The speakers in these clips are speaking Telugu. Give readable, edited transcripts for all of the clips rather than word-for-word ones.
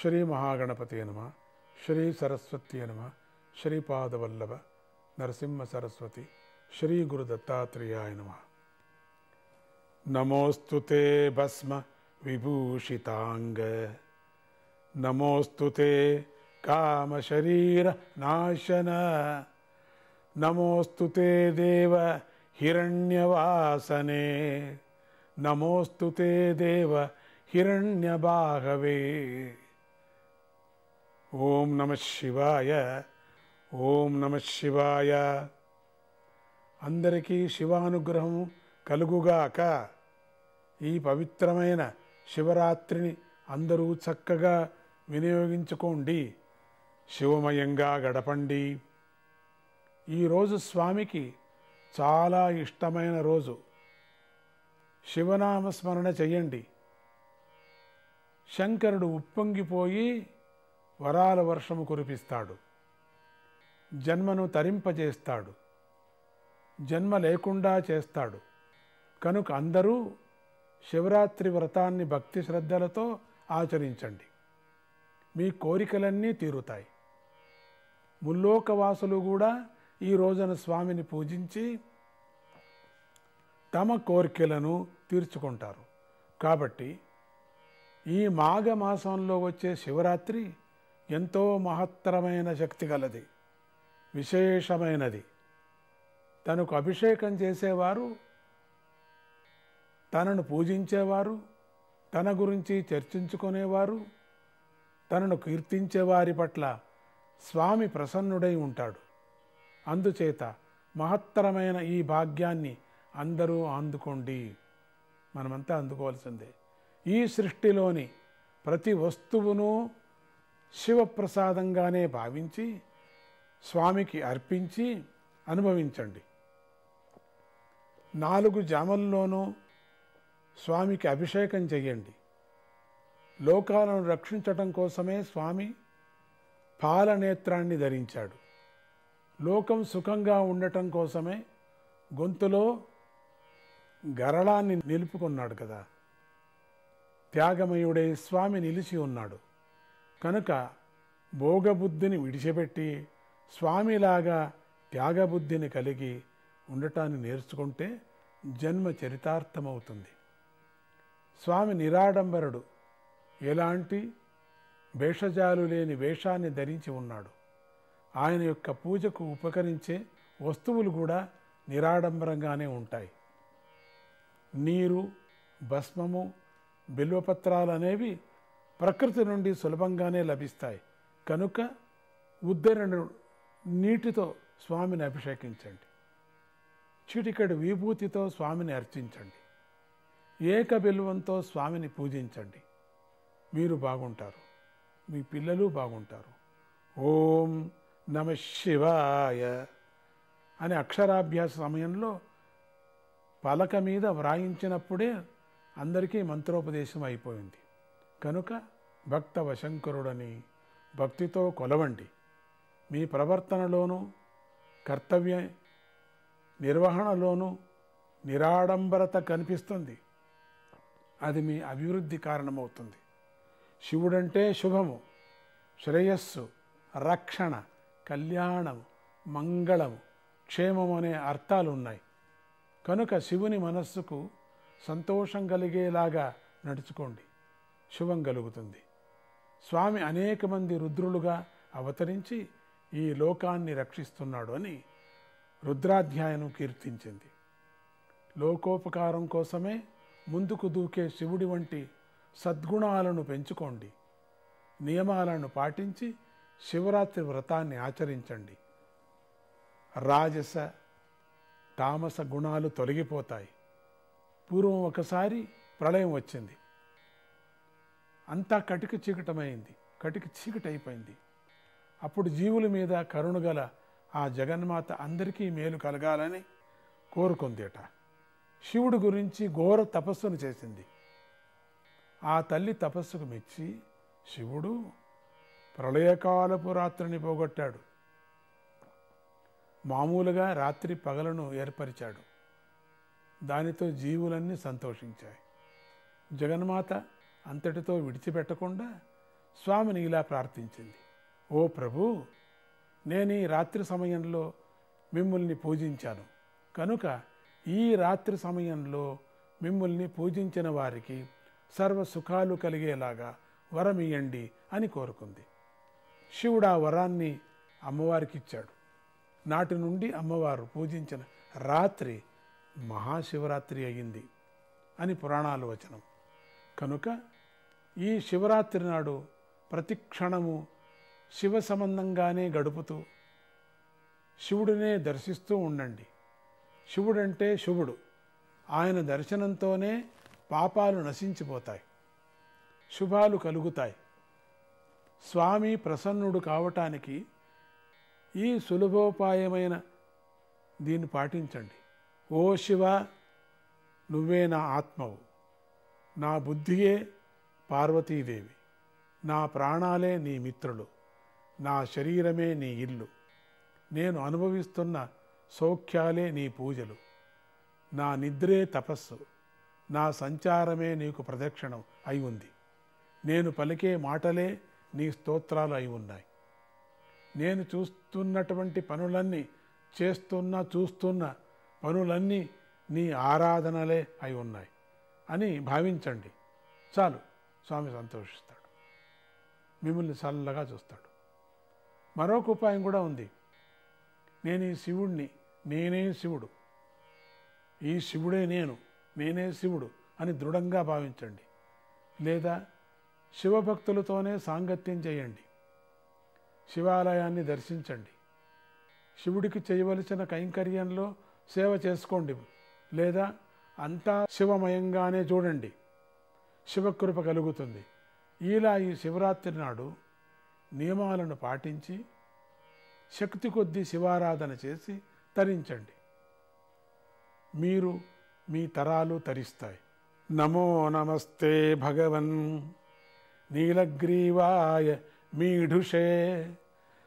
శ్రీ మహాగణపతయ నమః. శ్రీ సరస్వత్యై నమః. శ్రీపాదవల్లభ నరసింహ సరస్వతి శ్రీ గురు దత్తాత్రేయాయ నమః. నమోస్తు తే భస్మ విభూషితాంగ, నమోస్తు తే కామ శరీర నాశన, నమోస్తు తే దేవ హిరణ్యవాసనే, నమోస్తు తే దేవ హిరణ్యబాహవే. ఓం నమః శివాయ. ఓం నమః శివాయ. అందరికీ శివానుగ్రహం కలుగుగాక. ఈ పవిత్రమైన శివరాత్రిని అందరూ చక్కగా వినియోగించుకోండి, శివమయంగా గడపండి. ఈరోజు స్వామికి చాలా ఇష్టమైన రోజు. శివనామస్మరణ చెయ్యండి. శంకరుడు ఉప్పొంగిపోయి వరాల వర్షము కురిపిస్తాడు, జన్మను తరింపజేస్తాడు, జన్మ లేకుండా చేస్తాడు. కనుక అందరూ శివరాత్రి వ్రతాన్ని భక్తి శ్రద్ధలతో ఆచరించండి. మీ కోరికలన్నీ తీరుతాయి. ముల్లోకవాసులు కూడా ఈ రోజున స్వామిని పూజించి తమ కోరికలను తీర్చుకుంటారు. కాబట్టి ఈ మాఘమాసంలో వచ్చే శివరాత్రి ఎంతో మహత్తరమైన శక్తి గలది, విశేషమైనది. తనకు అభిషేకం చేసేవారు, తనను పూజించేవారు, తన గురించి చర్చించుకునేవారు, తనను కీర్తించేవారి పట్ల స్వామి ప్రసన్నుడై ఉంటాడు. అందుచేత మహత్తరమైన ఈ భాగ్యాన్ని అందరూ అందుకోండి. మనమంతా అందుకోవాల్సిందే. ఈ సృష్టిలోని ప్రతి వస్తువును శివప్రసాదంగానే భావించి స్వామికి అర్పించి అనుభవించండి. 4 జామల్లోనూ స్వామికి అభిషేకం చెయ్యండి. లోకాలను రక్షించటం కోసమే స్వామి పాలనేత్రాన్ని ధరించాడు. లోకం సుఖంగా ఉండటం కోసమే గొంతులో గరళాన్ని నిలుపుకున్నాడు కదా. త్యాగమయుడై స్వామి నిలిచి ఉన్నాడు. కనుక భోగబుద్ధిని విడిచిపెట్టి స్వామిలాగా త్యాగబుద్ధిని కలిగి ఉండటాన్ని నేర్చుకుంటే జన్మ చరితార్థమవుతుంది. స్వామి నిరాడంబరుడు. ఎలాంటి భేషజాలు లేని వేషాన్ని ధరించి ఉన్నాడు. ఆయన యొక్క పూజకు ఉపకరించే వస్తువులు కూడా నిరాడంబరంగానే ఉంటాయి. నీరు, భస్మము, బిల్వపత్రాలు అనేవి ప్రకృతి నుండి సులభంగానే లభిస్తాయి. కనుక ఉద్దరణ నీటితో స్వామిని అభిషేకించండి. చిటికెడు విభూతితో స్వామిని అర్చించండి. ఏక బిల్వంతో స్వామిని పూజించండి. మీరు బాగుంటారు, మీ పిల్లలు బాగుంటారు. ఓం నమః శివాయ అనే అక్షరాభ్యాస సమయంలో పలక మీద వ్రాయించినప్పుడే అందరికీ మంత్రోపదేశం అయిపోయింది. కనుక భక్త వశంకరుడని భక్తితో కొలవండి. మీ ప్రవర్తనలోనూ కర్తవ్య నిర్వహణలోనూ నిరాడంబరత కనిపిస్తుంది. అది మీ అభివృద్ధి కారణమవుతుంది. శివుడంటే శుభము, శ్రేయస్సు, రక్షణ, కళ్యాణము, మంగళము, క్షేమము అనే అర్థాలు ఉన్నాయి. కనుక శివుని మనస్సుకు సంతోషం కలిగేలాగా నడుచుకోండి, శుభం కలుగుతుంది. స్వామి అనేక మంది రుద్రులుగా అవతరించి ఈ లోకాన్ని రక్షిస్తున్నాడు అని రుద్రాధ్యాయనం కీర్తించింది. లోకోపకారం కోసమే ముందుకు దూకే శివుడి వంటి సద్గుణాలను పెంచుకోండి. నియమాలను పాటించి శివరాత్రి వ్రతాన్ని ఆచరించండి. రాజస తామస గుణాలు తొలగిపోతాయి. పూర్వం ఒకసారి ప్రళయం వచ్చింది. అంతా కటిక చీకటమైంది, కటిక చీకటైపోయింది. అప్పుడు జీవుల మీద కరుణగల ఆ జగన్మాత అందరికీ మేలు కలగాలని కోరుకుందేట. శివుడి గురించి ఘోర తపస్సును చేసింది. ఆ తల్లి తపస్సుకు మెచ్చి శివుడు ప్రళయకాలపు రాత్రిని పోగొట్టాడు. మామూలుగా రాత్రి పగలను ఏర్పరిచాడు. దానితో జీవులన్నీ సంతోషించాయి. జగన్మాత అంతటితో విడిచిపెట్టకుండా స్వామిని ఇలా ప్రార్థించింది. ఓ ప్రభు, నేను ఈ రాత్రి సమయంలో మిమ్మల్ని పూజించాను కనుక ఈ రాత్రి సమయంలో మిమ్మల్ని పూజించిన వారికి సర్వ సుఖాలు కలిగేలాగా వరమియండి అని కోరుకుంది. శివుడు ఆ వరాన్ని అమ్మవారికి ఇచ్చాడు. నాటి నుండి అమ్మవారు పూజించిన రాత్రి మహాశివరాత్రి అయ్యింది అని పురాణాలు వచనం. కనుక ఈ శివరాత్రి నాడు ప్రతి క్షణము శివ సంబంధంగానే గడుపుతూ శివుడినే దర్శిస్తూ ఉండండి. శివుడంటే శుభుడు. ఆయన దర్శనంతోనే పాపాలు నశించిపోతాయి, శుభాలు కలుగుతాయి. స్వామి ప్రసన్నుడు కావటానికి ఈ సులభోపాయమైన దీన్ని పాటించండి. ఓ శివ, నువ్వే నా ఆత్మవు, నా బుద్ధియే పార్వతీదేవి, నా ప్రాణాలే నీ మిత్రులు, నా శరీరమే నీ ఇల్లు, నేను అనుభవిస్తున్న సౌఖ్యాలే నీ పూజలు, నా నిద్రే తపస్సు, నా సంచారమే నీకు ప్రదక్షిణం అయి ఉంది, నేను పలికే మాటలే నీ స్తోత్రాలు అయి ఉన్నాయి, నేను చూస్తున్నటువంటి పనులన్నీ చూస్తున్న పనులన్నీ నీ ఆరాధనలే అయి ఉన్నాయి అని భావించండి. చాలు, స్వామి సంతోషిస్తాడు, మిమ్మల్ని చల్లగా చూస్తాడు. మరొక ఉపాయం కూడా ఉంది. నేను ఈ శివుణ్ణి, నేనే శివుడు, ఈ శివుడే నేనే శివుడు అని దృఢంగా భావించండి. లేదా శివభక్తులతోనే సాంగత్యం చేయండి, శివాలయాన్ని దర్శించండి, శివుడికి చేయవలసిన కైంకర్యంలో సేవ చేసుకోండి, లేదా అంతా శివమయంగానే చూడండి, శివకృప కలుగుతుంది. ఇలా ఈ శివరాత్రి నాడు నియమాలను పాటించి శక్తి కొద్దీ శివారాధన చేసి తరించండి. మీరు మీ తరాలు తరిస్తాయి. నమో నమస్తే భగవన్ నీలగ్రీవాయ మీఢుషే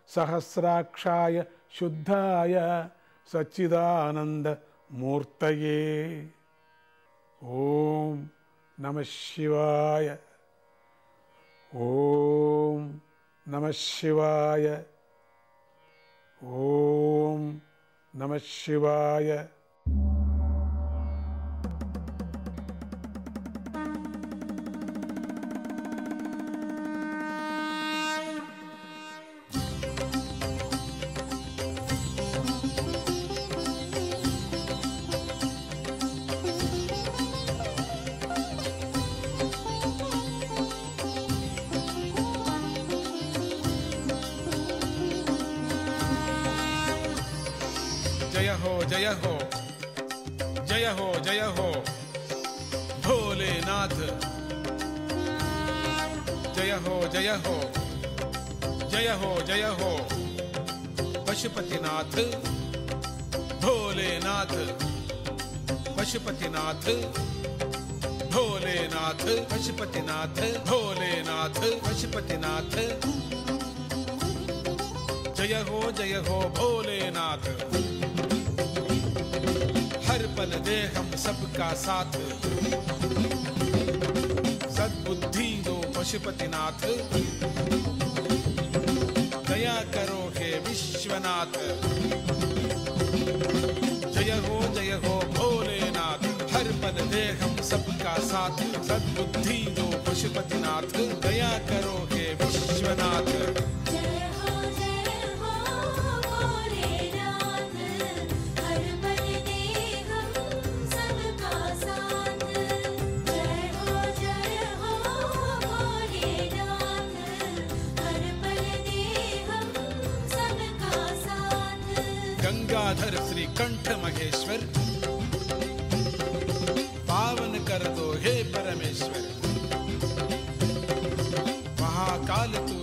సహస్రాక్షాయ శుద్ధాయ సచ్చిదానంద మూర్తయే. ఓం నమః శివాయ. ఓం నమః శివాయ. ఓం నమః శివాయ. जय हो जय हो जय हो जय हो भोलेनाथ। जय हो जय हो जय हो जय हो पशुपतिनाथ भोलेनाथ। पशुपतिनाथ भोलेनाथ पशुपतिनाथ भोलेनाथ पशुपतिनाथ। जय हो भोलेनाथ। हर पल दे हम सबका साथ, सद्बुद्धि दो पशुपतिनाथ। दया करो हे विश्वनाथ। जय हो भोलेनाथ। हर पल दे हम सबका साथ, सद्बुद्धि दो पशुपतिनाथ। दया करो हे विश्वनाथ। गंगाधर श्री कंठ महेश्वर, पावन कर दो हे परमेश्वर। महाकाल तू